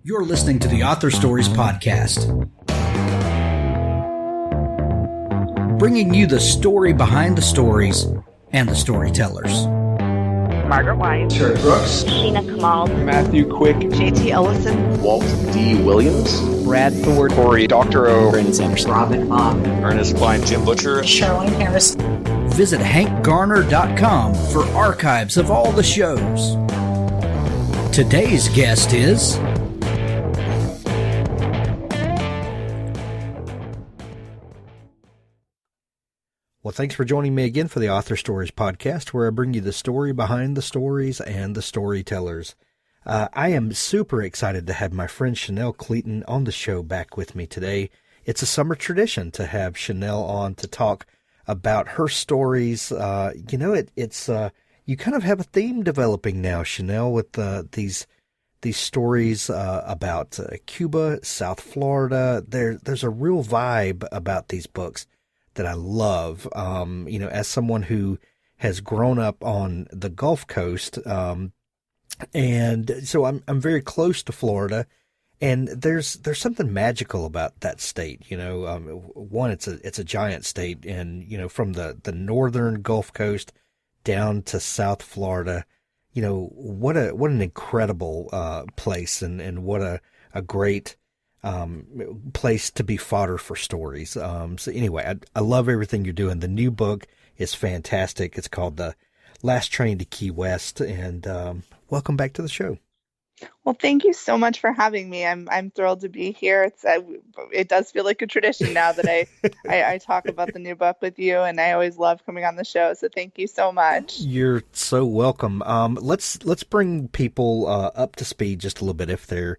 You're listening to the Author Stories Podcast, bringing you the story behind the stories and the storytellers. Margaret White, Terry Brooks, Sheena Kamal, Matthew Quick, J.T. Ellison, Walt D. Williams, Brad Ford, Corey Doctorow, Brandon Sanderson, Robin Mott, Ernest Klein, Jim Butcher, Charlene Harris. Visit hankgarner.com for archives of all the shows. Today's guest is Well, thanks for joining me again for the Author Stories Podcast, where I bring you the story behind the stories and the storytellers. I am super excited to have my friend Chanel Cleeton on the show back with me today. It's a summer tradition to have Chanel on to talk about her stories. It's you kind of have a theme developing now, Chanel, with these stories about Cuba, South Florida. There's a real vibe about these books that I love. As someone who has grown up on the Gulf Coast, and so I'm very close to Florida, and there's something magical about that state. One, it's a giant state, and from the northern Gulf Coast down to South Florida, what an incredible place, and what a great place to be fodder for stories. So anyway, I love everything you're doing. The new book is fantastic. It's called The Last Train to Key West, and welcome back to the show. Well, thank you so much for having me. I'm thrilled to be here. It does feel like a tradition now that I talk about the new book with you, and I always love coming on the show. So thank you so much. You're so welcome. Let's bring people up to speed just a little bit if they're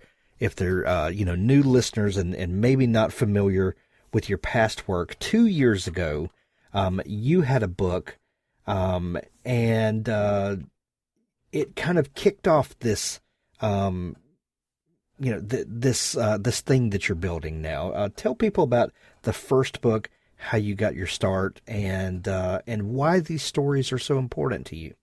new listeners and maybe not familiar with your past work. 2 years ago, you had a book, and it kind of kicked off this, this thing that you're building now. Tell people about the first book, how you got your start, and why these stories are so important to you.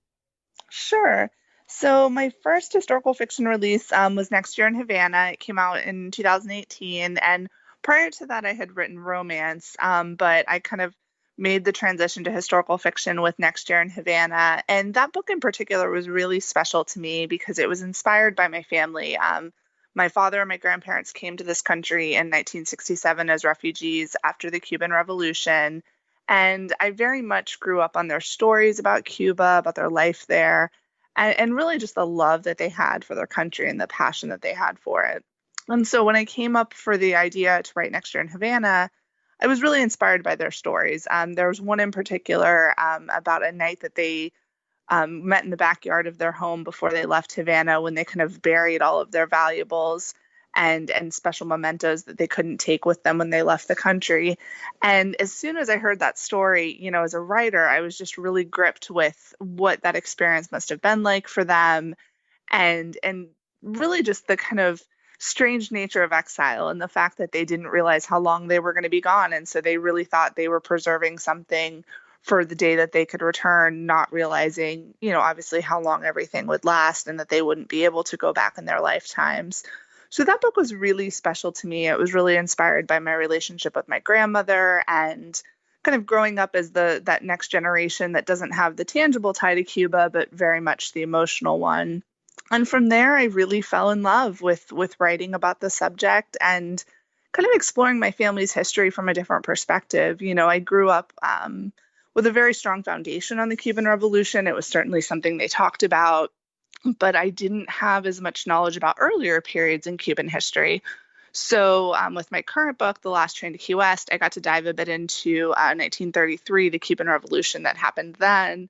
Sure. So my first historical fiction release was Next Year in Havana. It came out in 2018, and prior to that, I had written romance, but I kind of made the transition to historical fiction with Next Year in Havana. And that book in particular was really special to me because it was inspired by my family. My father and my grandparents came to this country in 1967 as refugees after the Cuban Revolution, and I very much grew up on their stories about Cuba, about their life there, and really just the love that they had for their country and the passion that they had for it. And so when I came up for the idea to write Next Year in Havana, I was really inspired by their stories. There was one in particular about a night that they met in the backyard of their home before they left Havana, when they kind of buried all of their valuables and special mementos that they couldn't take with them when they left the country. And as soon as I heard that story, as a writer, I was just really gripped with what that experience must have been like for them, and really just the kind of strange nature of exile and the fact that they didn't realize how long they were going to be gone. And so they really thought they were preserving something for the day that they could return, not realizing, obviously how long everything would last and that they wouldn't be able to go back in their lifetimes. So that book was really special to me. It was really inspired by my relationship with my grandmother and kind of growing up as that next generation that doesn't have the tangible tie to Cuba, but very much the emotional one. And from there, I really fell in love with writing about the subject and kind of exploring my family's history from a different perspective. I grew up with a very strong foundation on the Cuban Revolution. It was certainly something they talked about, but I didn't have as much knowledge about earlier periods in Cuban history. So with my current book, The Last Train to Key West, I got to dive a bit into 1933, the Cuban Revolution that happened then.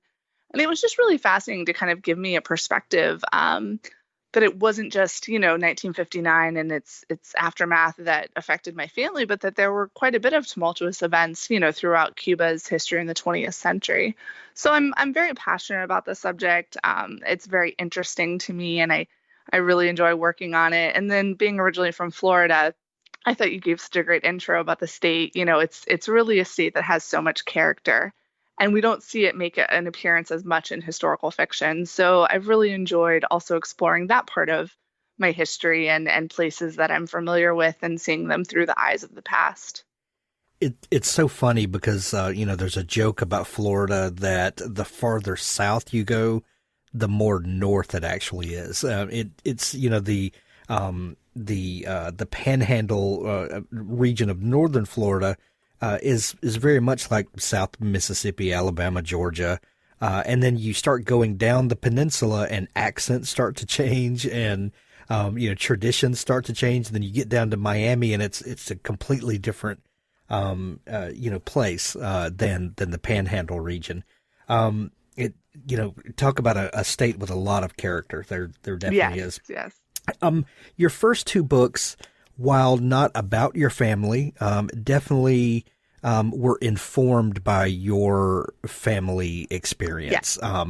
And it was just really fascinating to kind of give me a perspective that it wasn't just, 1959 and its aftermath that affected my family, but that there were quite a bit of tumultuous events, throughout Cuba's history in the 20th century. So I'm very passionate about the subject. It's very interesting to me, and I really enjoy working on it. And then being originally from Florida, I thought you gave such a great intro about the state. It's really a state that has so much character. And we don't see it make an appearance as much in historical fiction. So I've really enjoyed also exploring that part of my history and places that I'm familiar with and seeing them through the eyes of the past. It's so funny because, there's a joke about Florida that the farther south you go, the more north it actually is. It's the Panhandle region of northern Florida is very much like South Mississippi, Alabama, Georgia, and then you start going down the peninsula, and accents start to change, and traditions start to change. And then you get down to Miami, and it's a completely different place than the Panhandle region. Talk about a state with a lot of character. There definitely is. Yes. Your first two books, while not about your family, definitely were informed by your family experience. Yeah.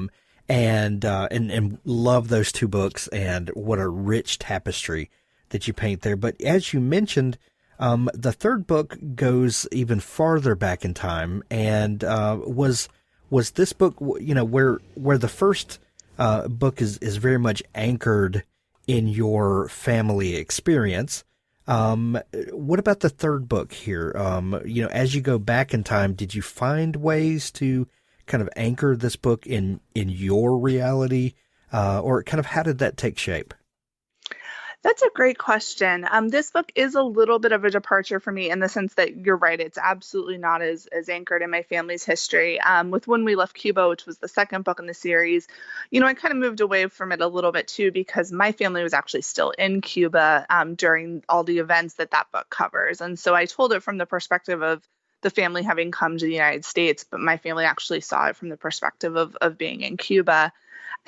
And love those two books, and what a rich tapestry that you paint there. But as you mentioned, the third book goes even farther back in time, and was this book, where the first book is very much anchored in your family experience. What about the third book here? As you go back in time, did you find ways to kind of anchor this book in your reality, or kind of how did that take shape? That's a great question. This book is a little bit of a departure for me in the sense that you're right. It's absolutely not as anchored in my family's history. With When We Left Cuba, which was the second book in the series, I kind of moved away from it a little bit too, because my family was actually still in Cuba during all the events that book covers. And so I told it from the perspective of the family having come to the United States, but my family actually saw it from the perspective of being in Cuba.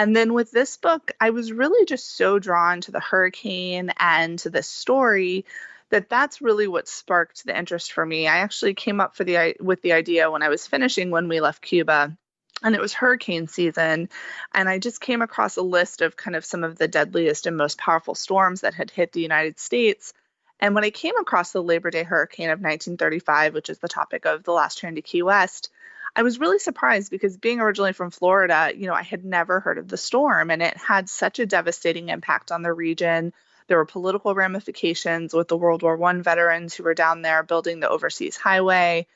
And then with this book, I was really just so drawn to the hurricane and to this story that's really what sparked the interest for me. I actually came up with the idea when I was finishing When We Left Cuba, and it was hurricane season. And I just came across a list of kind of some of the deadliest and most powerful storms that had hit the United States. And when I came across the Labor Day hurricane of 1935, which is the topic of The Last Train to Key West, I was really surprised because being originally from Florida, I had never heard of the storm, and it had such a devastating impact on the region. There were political ramifications with the World War I veterans who were down there building the overseas highway.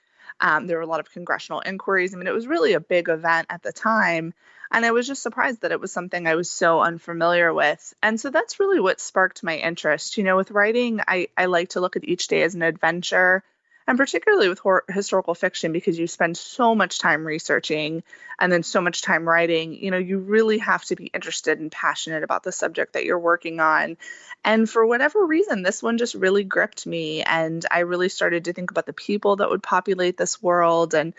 There were a lot of congressional inquiries. I mean, it was really a big event at the time. And I was just surprised that it was something I was so unfamiliar with. And so that's really what sparked my interest. With writing, I like to look at each day as an adventure. And particularly with historical fiction, because you spend so much time researching and then so much time writing, you really have to be interested and passionate about the subject that you're working on. And for whatever reason, this one just really gripped me. And I really started to think about the people that would populate this world and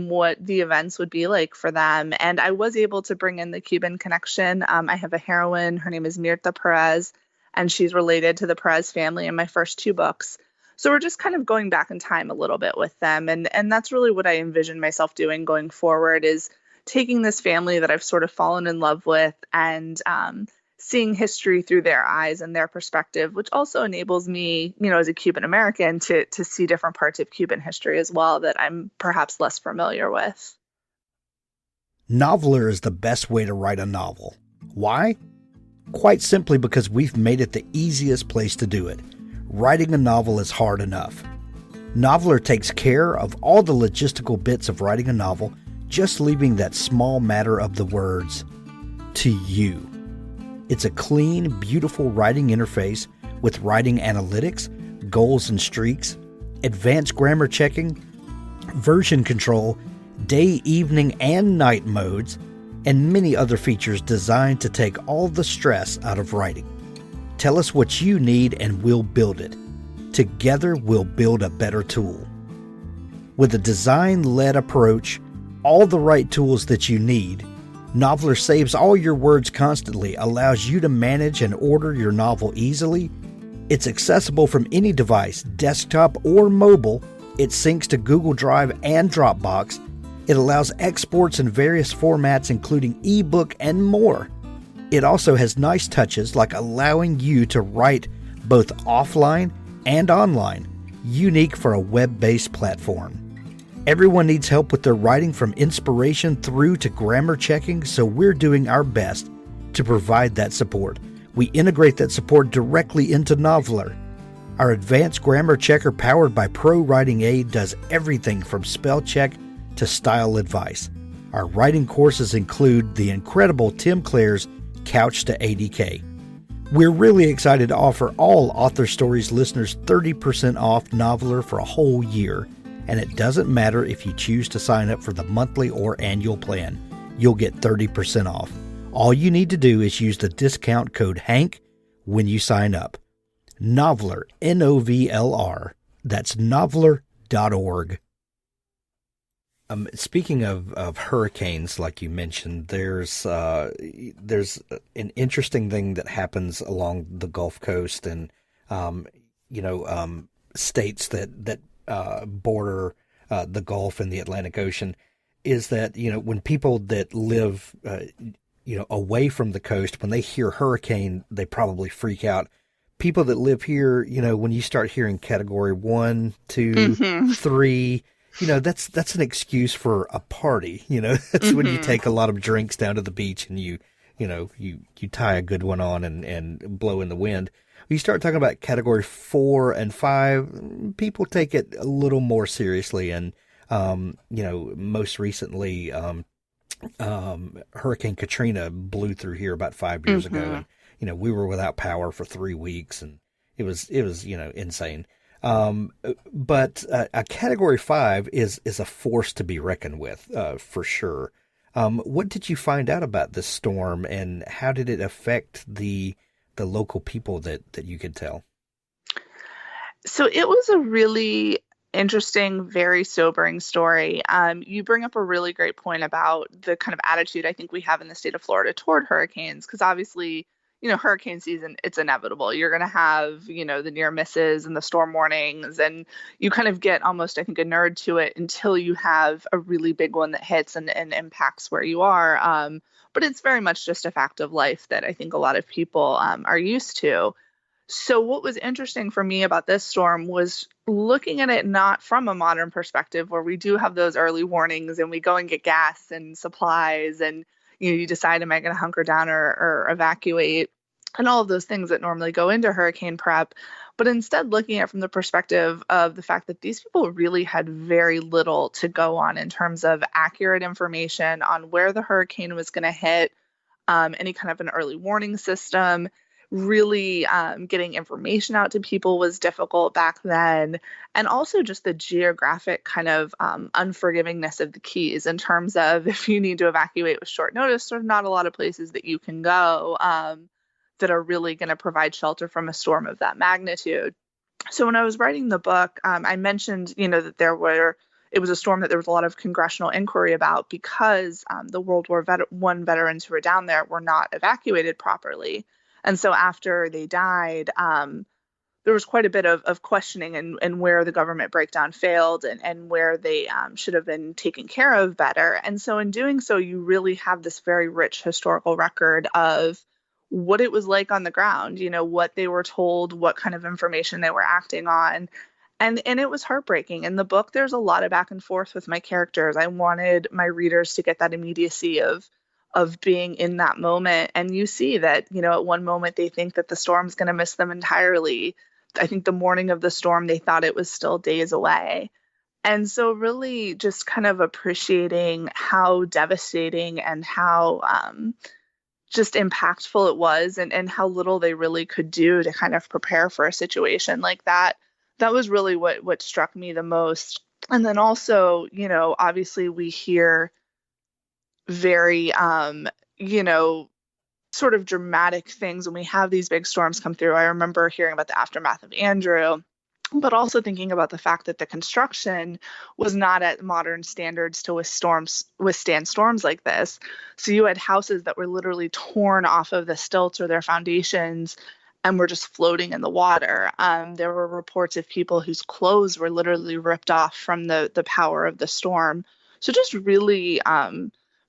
what the events would be like for them. And I was able to bring in the Cuban connection. I have a heroine. Her name is Mirta Perez, and she's related to the Perez family in my first two books. So we're just kind of going back in time a little bit with them. And that's really what I envision myself doing going forward, is taking this family that I've sort of fallen in love with and seeing history through their eyes and their perspective, which also enables me, as a Cuban American, to see different parts of Cuban history as well that I'm perhaps less familiar with. Noveler is the best way to write a novel. Why? Quite simply because we've made it the easiest place to do it. Writing a novel is hard enough. Noveler takes care of all the logistical bits of writing a novel, just leaving that small matter of the words to you. It's a clean, beautiful writing interface with writing analytics, goals and streaks, advanced grammar checking, version control, day, evening, and night modes, and many other features designed to take all the stress out of writing. Tell us what you need and we'll build it. Together we'll build a better tool. With a design-led approach, all the right tools that you need, Noveler saves all your words constantly, allows you to manage and order your novel easily. It's accessible from any device, desktop or mobile. It syncs to Google Drive and Dropbox. It allows exports in various formats, including ebook and more. It also has nice touches like allowing you to write both offline and online, unique for a web-based platform. Everyone needs help with their writing, from inspiration through to grammar checking, so we're doing our best to provide that support. We integrate that support directly into Noveler. Our advanced grammar checker powered by Pro Writing Aid does everything from spell check to style advice. Our writing courses include the incredible Tim Clare's Couch to ADK. We're really excited to offer all Author Stories listeners 30% off Noveler for a whole year. And it doesn't matter if you choose to sign up for the monthly or annual plan. You'll get 30% off. All you need to do is use the discount code HANK when you sign up. Noveler, Novlr. That's noveler.org. Speaking of hurricanes, like you mentioned, there's an interesting thing that happens along the Gulf Coast and states that border the Gulf and the Atlantic Ocean, is that when people that live away from the coast, when they hear hurricane, they probably freak out. People that live here, when you start hearing category 1, 2, 3. That's an excuse for a party. That's when you take a lot of drinks down to the beach and you tie a good one on and blow in the wind. When you start talking about category 4 and 5, people take it a little more seriously. And, most recently, Hurricane Katrina blew through here about 5 years ago. And, we were without power for 3 weeks, and it was insane. But a category 5 is a force to be reckoned with, for sure. What did you find out about this storm, and how did it affect the local people that you could tell? So it was a really interesting, very sobering story. You bring up a really great point about the kind of attitude I think we have in the state of Florida toward hurricanes, because obviously, hurricane season, it's inevitable. You're going to have, the near misses and the storm warnings, and you kind of get almost, I think, inured to it until you have a really big one that hits and impacts where you are. But it's very much just a fact of life that I think a lot of people are used to. So what was interesting for me about this storm was looking at it not from a modern perspective, where we do have those early warnings and we go and get gas and supplies, and you decide, am I going to hunker down or evacuate, and all of those things that normally go into hurricane prep. But instead looking at it from the perspective of the fact that these people really had very little to go on in terms of accurate information on where the hurricane was going to hit, any kind of an early warning system. Really getting information out to people was difficult back then. And also just the geographic kind of unforgivingness of the Keys in terms of if you need to evacuate with short notice, there's not a lot of places that you can go that are really going to provide shelter from a storm of that magnitude. So when I was writing the book, I mentioned, that it was a storm that there was a lot of congressional inquiry about because the World War I veterans who were down there were not evacuated properly. And so after they died, there was quite a bit of questioning and where the government breakdown failed and where they should have been taken care of better. And so in doing so, you really have this very rich historical record of what it was like on the ground, what they were told, what kind of information they were acting on. And it was heartbreaking. In the book, there's a lot of back and forth with my characters. I wanted my readers to get that immediacy of being in that moment. And you see that, at one moment they think that the storm's going to miss them entirely. I think the morning of the storm, they thought it was still days away. And so really just kind of appreciating how devastating and how just impactful it was and how little they really could do to kind of prepare for a situation like that. That was really what struck me the most. And then also, obviously we hear very, sort of dramatic things when we have these big storms come through. I remember hearing about the aftermath of Andrew, but also thinking about the fact that the construction was not at modern standards to withstand storms like this. So you had houses that were literally torn off of the stilts or their foundations and were just floating in the water. There were reports of people whose clothes were literally ripped off from the power of the storm. So just really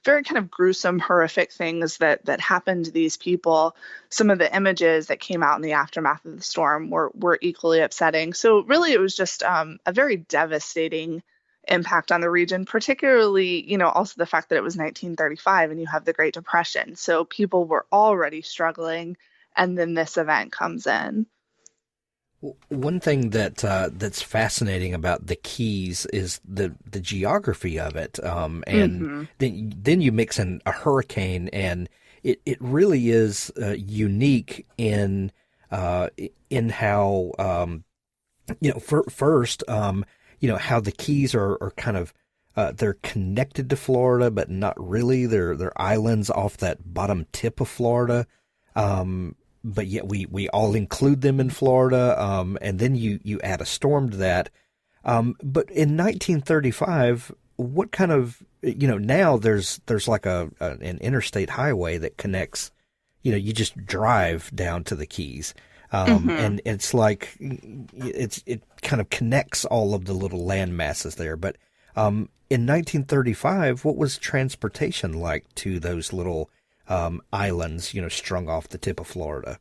very kind of gruesome, horrific things that happened to these people. Some of the images that came out in the aftermath of the storm were equally upsetting. So really, it was just a very devastating impact on the region, particularly, also the fact that it was 1935 and you have the Great Depression. So people were already struggling. and then this event comes in. One thing that's fascinating about the Keys is the geography of it, and then you mix in a hurricane, and it really is unique in how first how the Keys are kind of they're connected to Florida, but not really. They're islands off that bottom tip of Florida. But yet we all include them in Florida, and then you add a storm to that. But in 1935, what kind of, now there's like an interstate highway that connects, you just drive down to the Keys. And it's like, it kind of connects all of the little land masses there. But in 1935, what was transportation like to those little islands, strung off the tip of Florida?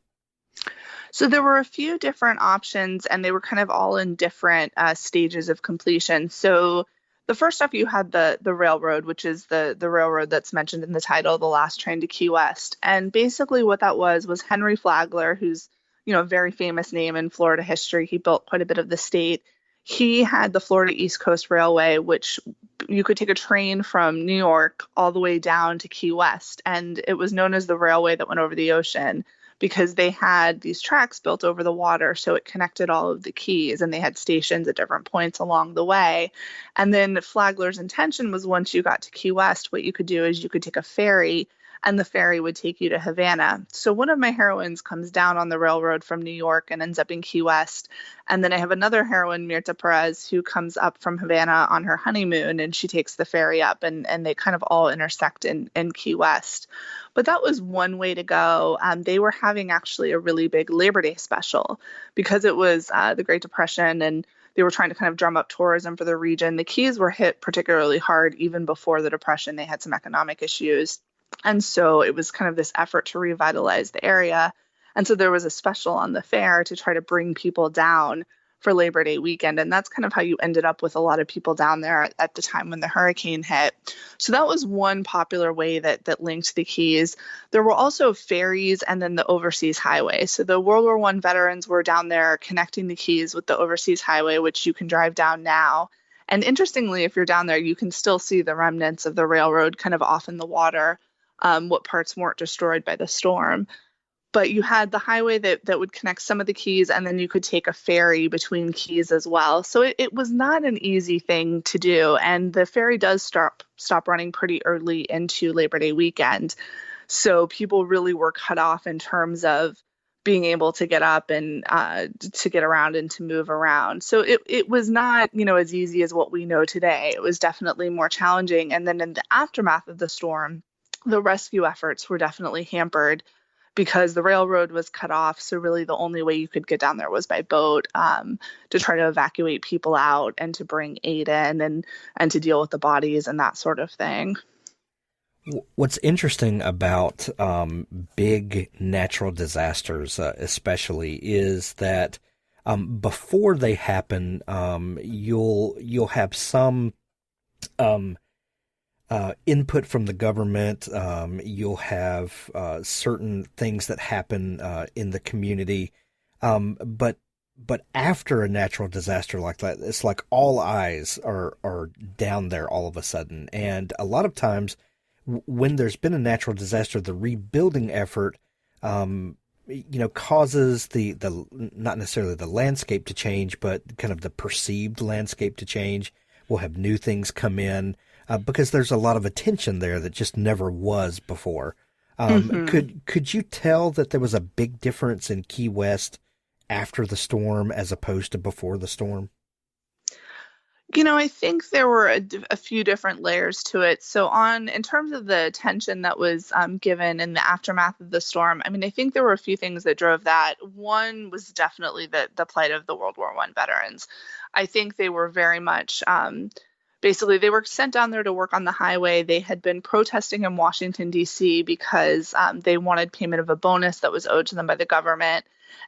So there were a few different options, and they were kind of all in different stages of completion. So the first off, you had the railroad, which is the railroad that's mentioned in the title, The Last Train to Key West. And basically what that was Henry Flagler, who's, a very famous name in Florida history. He built quite a bit of the state. He had the Florida East Coast Railway, which you could take a train from New York all the way down to Key West. And it was known as the railway that went over the ocean because they had these tracks built over the water. So it connected all of the keys, and they had stations at different points along the way. And then Flagler's intention was once you got to Key West, what you could do is you could take a ferry, and the ferry would take you to Havana. So one of my heroines comes down on the railroad from New York and ends up in Key West. And then I have another heroine, Mirta Perez, who comes up from Havana on her honeymoon, and she takes the ferry up, and they kind of all intersect in Key West. But that was one way to go. They were having actually a really big Labor Day special because it was the Great Depression, and they were trying to kind of drum up tourism for the region. The Keys were hit particularly hard even before the Depression. They had some economic issues. And so it was kind of this effort to revitalize the area. And so there was a special on the fair to try to bring people down for Labor Day weekend. And that's kind of how you ended up with a lot of people down there at the time when the hurricane hit. So that was one popular way that linked the Keys. There were also ferries and then the overseas highway. So the World War I veterans were down there connecting the Keys with the overseas highway, which you can drive down now. And interestingly, if you're down there, you can still see the remnants of the railroad kind of off in the water. What parts weren't destroyed by the storm. But you had the highway that would connect some of the Keys, and then you could take a ferry between Keys as well. So it was not an easy thing to do. And the ferry does stop running pretty early into Labor Day weekend. So people really were cut off in terms of being able to get up and to get around and to move around. So it was not, as easy as what we know today. It was definitely more challenging. And then in the aftermath of the storm, the rescue efforts were definitely hampered because the railroad was cut off. So really the only way you could get down there was by boat to try to evacuate people out and to bring aid in and to deal with the bodies and that sort of thing. What's interesting about big natural disasters especially is that before they happen, you'll have some input from the government. You'll have certain things that happen in the community, but after a natural disaster like that, it's like all eyes are down there all of a sudden. And a lot of times, when there's been a natural disaster, the rebuilding effort, causes the not necessarily the landscape to change, but kind of the perceived landscape to change. We'll have new things come in. Because there's a lot of attention there that just never was before. Could you tell that there was a big difference in Key West after the storm as opposed to before the storm? I think there were a few different layers to it. So in terms of the attention that was given in the aftermath of the storm, I think there were a few things that drove that. One was definitely the plight of the World War I veterans. I think they were very much basically, they were sent down there to work on the highway. They had been protesting in Washington, D.C. because they wanted payment of a bonus that was owed to them by the government.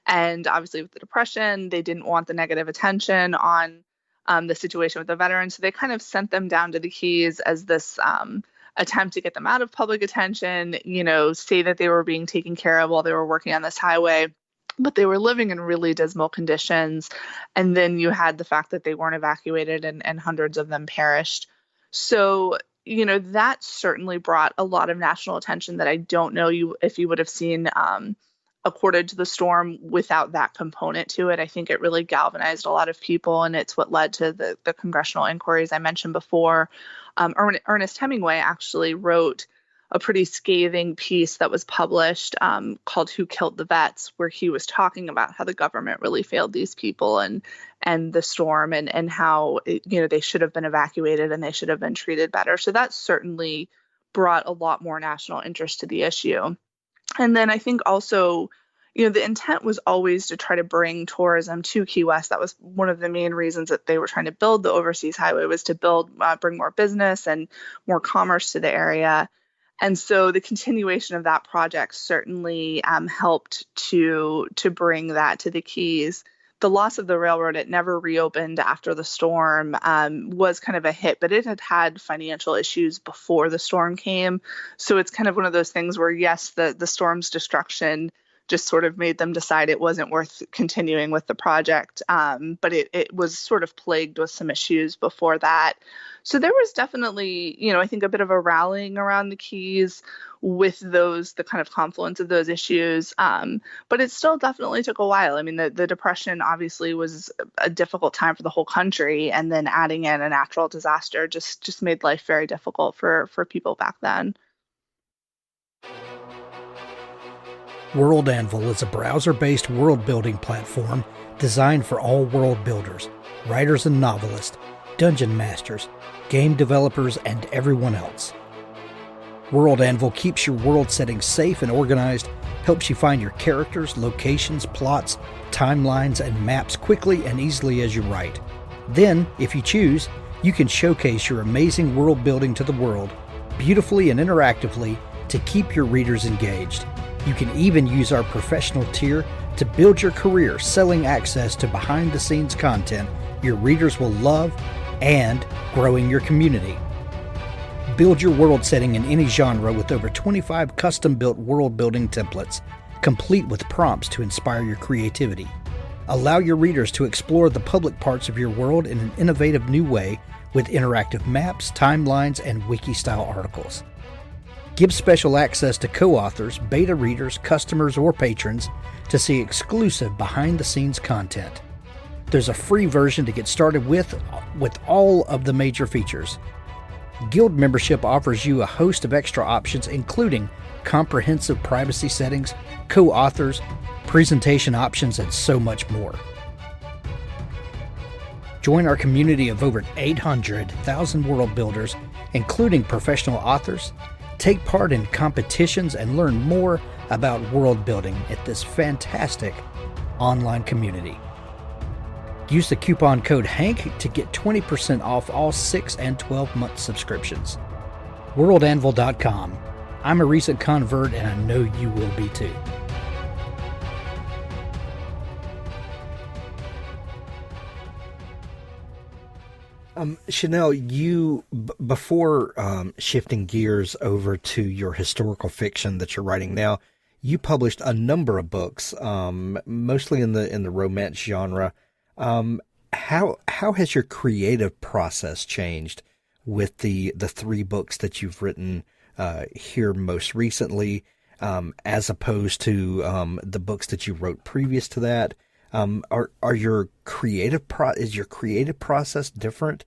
And obviously with the Depression, they didn't want the negative attention on the situation with the veterans. So they kind of sent them down to the Keys as this attempt to get them out of public attention, say that they were being taken care of while they were working on this highway, but they were living in really dismal conditions. And then you had the fact that they weren't evacuated and hundreds of them perished. So, that certainly brought a lot of national attention that I don't know if you would have seen accorded to the storm without that component to it. I think it really galvanized a lot of people, and it's what led to the congressional inquiries I mentioned before. Ernest Hemingway actually wrote a pretty scathing piece that was published called "Who Killed the Vets," where he was talking about how the government really failed these people and the storm and how they should have been evacuated and they should have been treated better. So that certainly brought a lot more national interest to the issue. And then I think also, the intent was always to try to bring tourism to Key West. That was one of the main reasons that they were trying to build the overseas highway, was to bring more business and more commerce to the area. And so the continuation of that project certainly helped to bring that to the Keys. The loss of the railroad, it never reopened after the storm, was kind of a hit, but it had had financial issues before the storm came. So it's kind of one of those things where, yes, the storm's destruction just sort of made them decide it wasn't worth continuing with the project. But it was sort of plagued with some issues before that. So there was definitely, I think a bit of a rallying around the Keys with the kind of confluence of those issues. But it still definitely took a while. I mean, the Depression obviously was a difficult time for the whole country. And then adding in a natural disaster just made life very difficult for people back then. World Anvil is a browser-based world-building platform designed for all world builders, writers and novelists, dungeon masters, game developers, and everyone else. World Anvil keeps your world setting safe and organized, helps you find your characters, locations, plots, timelines, and maps quickly and easily as you write. Then, if you choose, you can showcase your amazing world building to the world, beautifully and interactively, to keep your readers engaged. You can even use our professional tier to build your career selling access to behind-the-scenes content your readers will love and growing your community. Build your world setting in any genre with over 25 custom-built world-building templates, complete with prompts to inspire your creativity. Allow your readers to explore the public parts of your world in an innovative new way with interactive maps, timelines, and wiki-style articles. Give special access to co-authors, beta readers, customers, or patrons to see exclusive behind-the-scenes content. There's a free version to get started with all of the major features. Guild membership offers you a host of extra options, including comprehensive privacy settings, co-authors, presentation options, and so much more. Join our community of over 800,000 world builders, including professional authors. Take part in competitions and learn more about world building at this fantastic online community. Use the coupon code HANK to get 20% off all 6 and 12-month subscriptions. WorldAnvil.com. I'm a recent convert, and I know you will be too. Chanel, you, before shifting gears over to your historical fiction that you're writing now, you published a number of books, mostly in the romance genre. How has your creative process changed with the 3 books that you've written here most recently, as opposed to the books that you wrote previous to that? Is your creative process different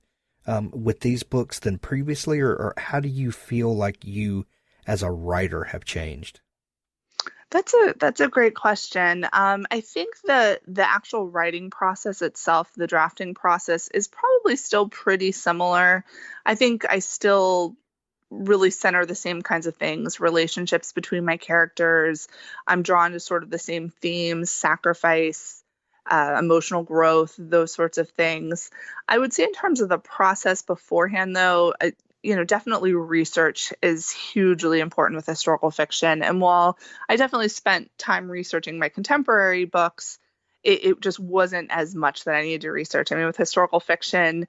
with these books than previously, or how do you feel like you as a writer have changed? That's a great question. I think the actual writing process itself, the drafting process, is probably still pretty similar. I think I still really center the same kinds of things, relationships between my characters. I'm drawn to sort of the same themes, sacrifice, emotional growth, those sorts of things. I would say in terms of the process beforehand, though, definitely research is hugely important with historical fiction. And while I definitely spent time researching my contemporary books, it just wasn't as much that I needed to research. I mean, with historical fiction,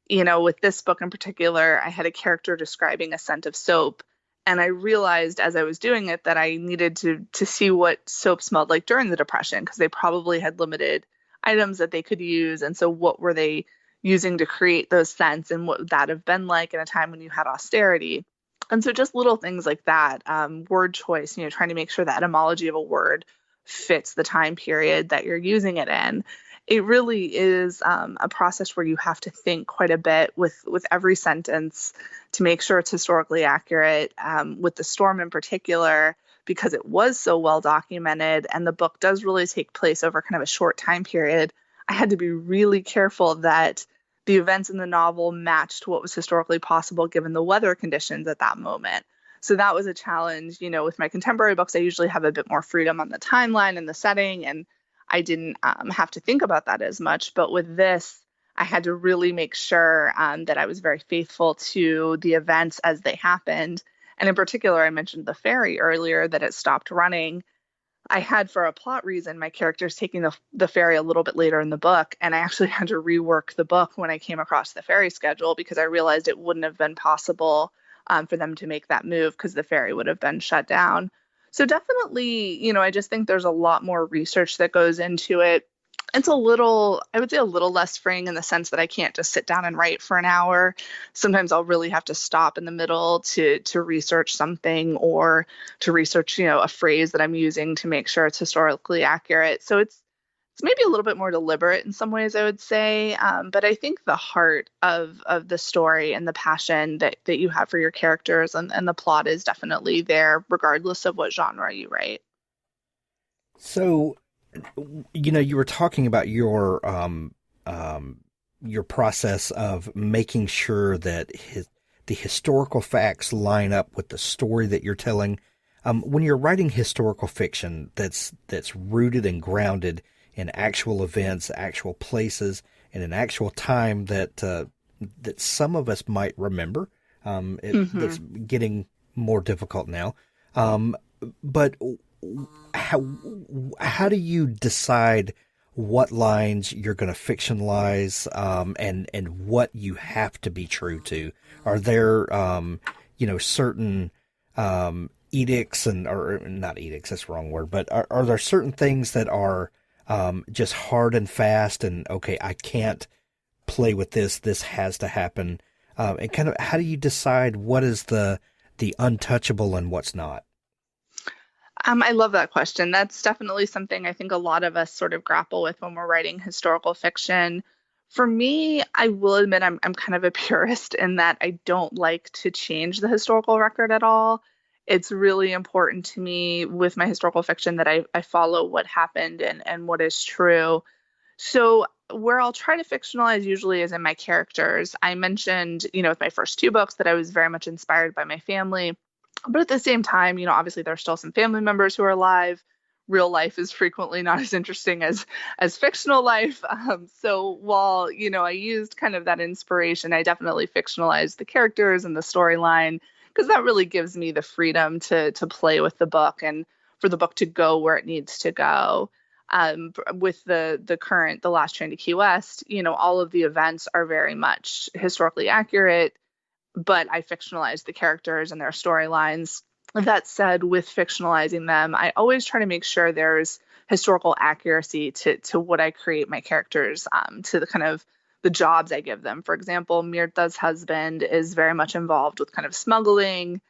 With this book in particular, I had a character describing a scent of soap. And I realized as I was doing it that I needed to see what soap smelled like during the Depression, because they probably had limited items that they could use. And so what were they using to create those scents, and what would that have been like in a time when you had austerity? And so just little things like that, word choice, trying to make sure the etymology of a word fits the time period that you're using it in. It really is a process where you have to think quite a bit with every sentence to make sure it's historically accurate. With the storm in particular, because it was so well documented and the book does really take place over kind of a short time period, I had to be really careful that the events in the novel matched what was historically possible given the weather conditions at that moment. So that was a challenge. With my contemporary books, I usually have a bit more freedom on the timeline and the setting, and I didn't have to think about that as much. But with this, I had to really make sure that I was very faithful to the events as they happened. And in particular, I mentioned the ferry earlier, that it stopped running. I had, for a plot reason, my characters taking the ferry a little bit later in the book, and I actually had to rework the book when I came across the ferry schedule, because I realized it wouldn't have been possible for them to make that move because the ferry would have been shut down. So definitely, I just think there's a lot more research that goes into it. It's I would say a little less freeing in the sense that I can't just sit down and write for an hour. Sometimes I'll really have to stop in the middle to research something, or to research, a phrase that I'm using to make sure it's historically accurate. So it's maybe a little bit more deliberate in some ways, I would say. But I think the heart of the story and the passion that you have for your characters and the plot is definitely there, regardless of what genre you write. So, you were talking about your process of making sure that the historical facts line up with the story that you're telling. When you're writing historical fiction that's rooted and grounded in actual events, actual places, and an actual time that some of us might remember, that's getting more difficult now. But how do you decide what lines you're going to fictionalize, and what you have to be true to? Are there, certain edicts or not edicts, that's the wrong word, but are there certain things that are just hard and fast, and okay, I can't play with this has to happen? And kind of, how do you decide what is the untouchable and what's not? I love that question. That's definitely something I think a lot of us sort of grapple with when we're writing historical fiction. For me, I will admit I'm kind of a purist in that I don't like to change the historical record at all. It's really important to me with my historical fiction that I follow what happened and what is true. So where I'll try to fictionalize usually is in my characters. I mentioned, with my first two books that I was very much inspired by my family. But at the same time, obviously there are still some family members who are alive. Real life is frequently not as interesting as fictional life. So while, I used kind of that inspiration, I definitely fictionalized the characters and the storyline, because that really gives me the freedom to play with the book and for the book to go where it needs to go. With the last train to Key West, all of the events are very much historically accurate, but I fictionalize the characters and their storylines. That said, with fictionalizing them, I always try to make sure there's historical accuracy to what I create my characters, to the kind of the jobs I give them. For example, Mirta's husband is very much involved with kind of smuggling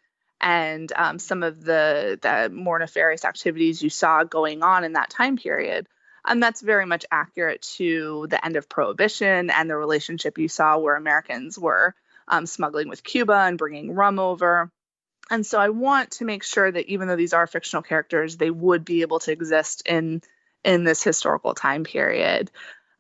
and some of the more nefarious activities you saw going on in that time period. And that's very much accurate to the end of Prohibition and the relationship you saw where Americans were smuggling with Cuba and bringing rum over. And so I want to make sure that even though these are fictional characters, they would be able to exist in this historical time period.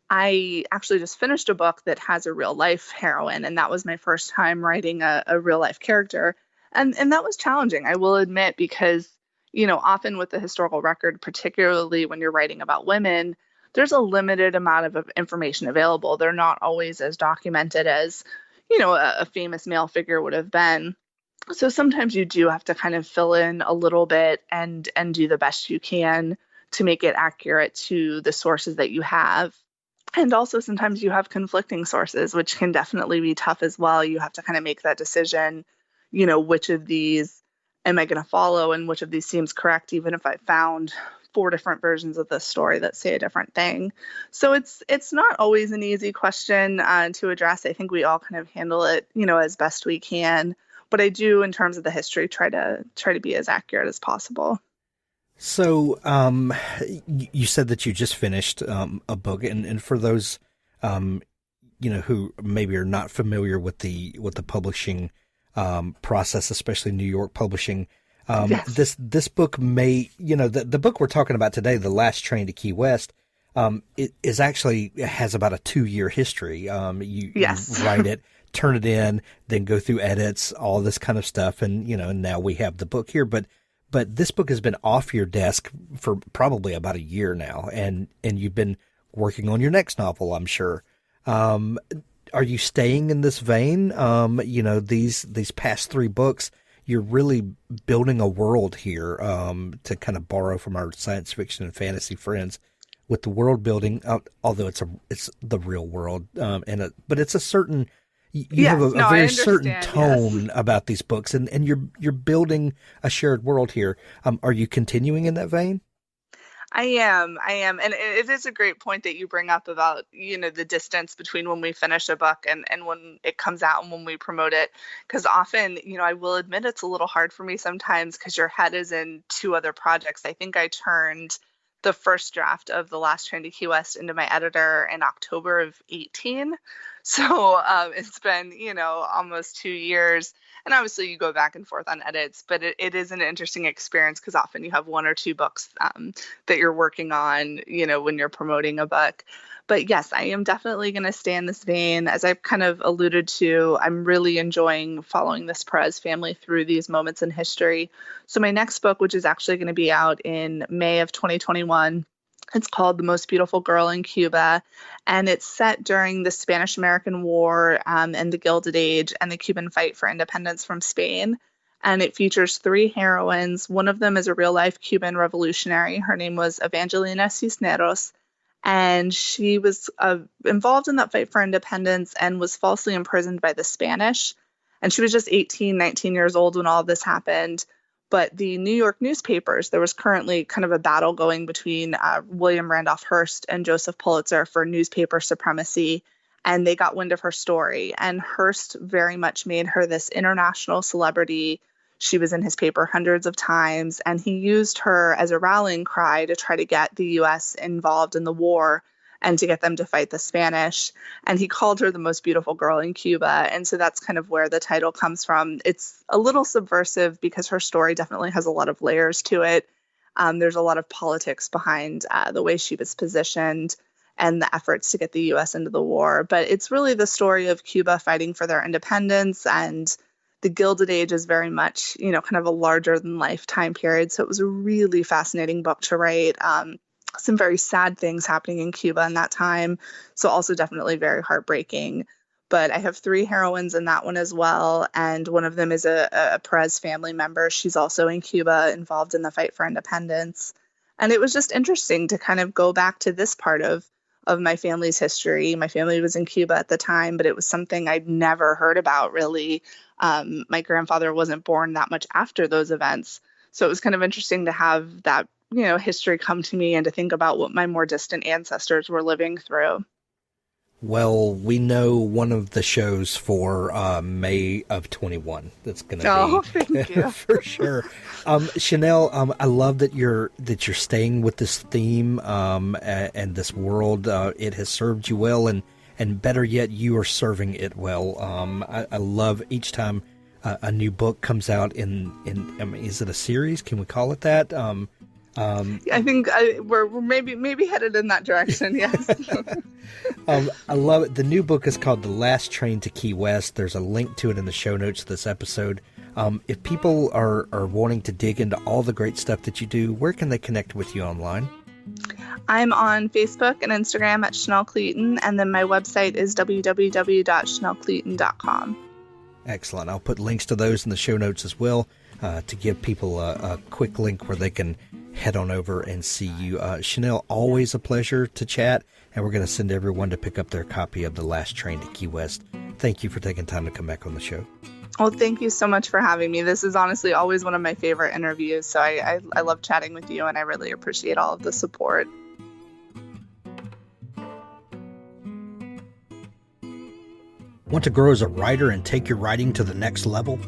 I actually just finished a book that has a real life heroine, and that was my first time writing a real life character. And that was challenging, I will admit, because, often with the historical record, particularly when you're writing about women, there's a limited amount of information available. They're not always as documented as, a famous male figure would have been. So sometimes you do have to kind of fill in a little bit and do the best you can to make it accurate to the sources that you have. And also sometimes you have conflicting sources, which can definitely be tough as well. You have to kind of make that decision, which of these am I going to follow and which of these seems correct, even if I found four different versions of this story that say a different thing. So it's not always an easy question to address. I think we all kind of handle it, as best we can. But I do, in terms of the history, try to be as accurate as possible. So, you said that you just finished a book, and for those, who maybe are not familiar with the publishing process, especially New York publishing, Yes. this book may, the book we're talking about today, The Last Train to Key West, it has about a 2-year history. You Yes. write it, turn it in, then go through edits, all this kind of stuff, and now we have the book here, but this book has been off your desk for probably about a year now, and you've been working on your next novel, I'm sure. Are you staying in this vein? These past 3 books, you're really building a world here, to kind of borrow from our science fiction and fantasy friends with the world building, although it's the real world, but it's a certain, you have a very certain tone about these books, and you're building a shared world here. Are you continuing in that vein? I am. And it is a great point that you bring up about, the distance between when we finish a book and when it comes out and when we promote it. Because often, I will admit it's a little hard for me sometimes because your head is in 2 other projects. I think I turned the first draft of The Last Train to Key West into my editor in October of 18. So it's been, almost 2 years. And obviously you go back and forth on edits, but it is an interesting experience because often you have 1 or 2 books that you're working on, when you're promoting a book. But yes, I am definitely going to stay in this vein. As I've kind of alluded to, I'm really enjoying following this Perez family through these moments in history. So my next book, which is actually going to be out in May of 2021, it's called The Most Beautiful Girl in Cuba, and it's set during the Spanish-American War and the Gilded Age and the Cuban fight for independence from Spain. And it features 3 heroines. One of them is a real-life Cuban revolutionary. Her name was Evangelina Cisneros, and she was involved in that fight for independence and was falsely imprisoned by the Spanish. And she was just 18, 19 years old when all of this happened. But the New York newspapers, there was currently kind of a battle going between William Randolph Hearst and Joseph Pulitzer for newspaper supremacy, and they got wind of her story. And Hearst very much made her this international celebrity. She was in his paper hundreds of times, and he used her as a rallying cry to try to get the U.S. involved in the war and to get them to fight the Spanish. And he called her the most beautiful girl in Cuba. And so that's kind of where the title comes from. It's a little subversive because her story definitely has a lot of layers to it. There's a lot of politics behind the way she was positioned and the efforts to get the U.S. into the war. But it's really the story of Cuba fighting for their independence, and the Gilded Age is very much, kind of a larger than life time period. So it was a really fascinating book to write. Some very sad things happening in Cuba in that time. So also definitely very heartbreaking. But I have 3 heroines in that one as well. And one of them is a Perez family member. She's also in Cuba, involved in the fight for independence. And it was just interesting to kind of go back to this part of my family's history. My family was in Cuba at the time, but it was something I'd never heard about, really. My grandfather wasn't born that much after those events. So it was kind of interesting to have that, history come to me and to think about what my more distant ancestors were living through. Well, we know one of the shows for May of 21. That's going to be thank you. for sure. Chanel, I love that you're staying with this theme and this world. It has served you well, and better yet, you are serving it well. I love each time a new book comes out in I mean, is it a series? Can we call it that? I think we're maybe headed in that direction. Yes. I love it. The new book is called The Last Train to Key West. There's a link to it in the show notes of this episode. If people are wanting to dig into all the great stuff that you do, where can they connect with you online? I'm on Facebook and Instagram at Chanel Cleeton, and then my website is www.chanelcleeton.com. Excellent. I'll put links to those in the show notes as well, to give people a quick link where they can head on over and see you. Chanel, always a pleasure to chat, and we're going to send everyone to pick up their copy of The Last Train to Key West. Thank you for taking time to come back on the show. Well, thank you so much for having me. This is honestly always one of my favorite interviews, so I love chatting with you, and I really appreciate all of the support. Want to grow as a writer and take your writing to the next level?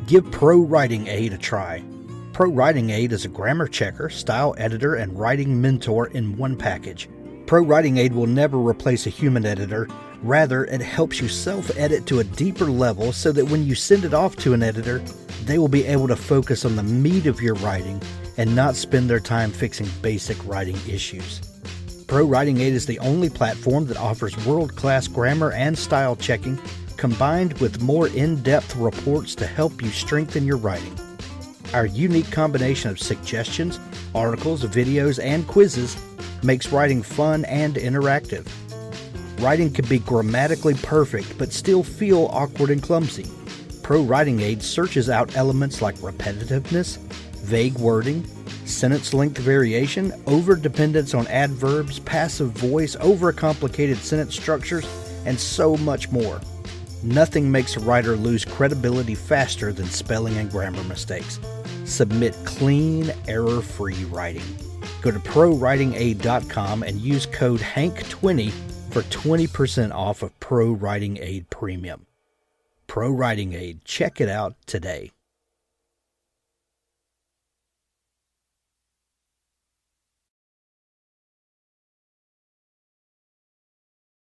Give Pro Writing Aid a try. Pro Writing Aid is a grammar checker, style editor, and writing mentor in one package. Pro Writing Aid will never replace a human editor. Rather, it helps you self-edit to a deeper level so that when you send it off to an editor, they will be able to focus on the meat of your writing and not spend their time fixing basic writing issues. Pro Writing Aid is the only platform that offers world-class grammar and style checking, combined with more in-depth reports to help you strengthen your writing. Our unique combination of suggestions, articles, videos, and quizzes makes writing fun and interactive. Writing can be grammatically perfect but still feel awkward and clumsy. Pro Writing Aid searches out elements like repetitiveness, vague wording, sentence length variation, overdependence on adverbs, passive voice, overcomplicated sentence structures, and so much more. Nothing makes a writer lose credibility faster than spelling and grammar mistakes. Submit clean, error-free writing. Go to ProWritingAid.com and use code HANK20 for 20% off of Pro Writing Aid Premium. Pro Writing Aid. Check it out today.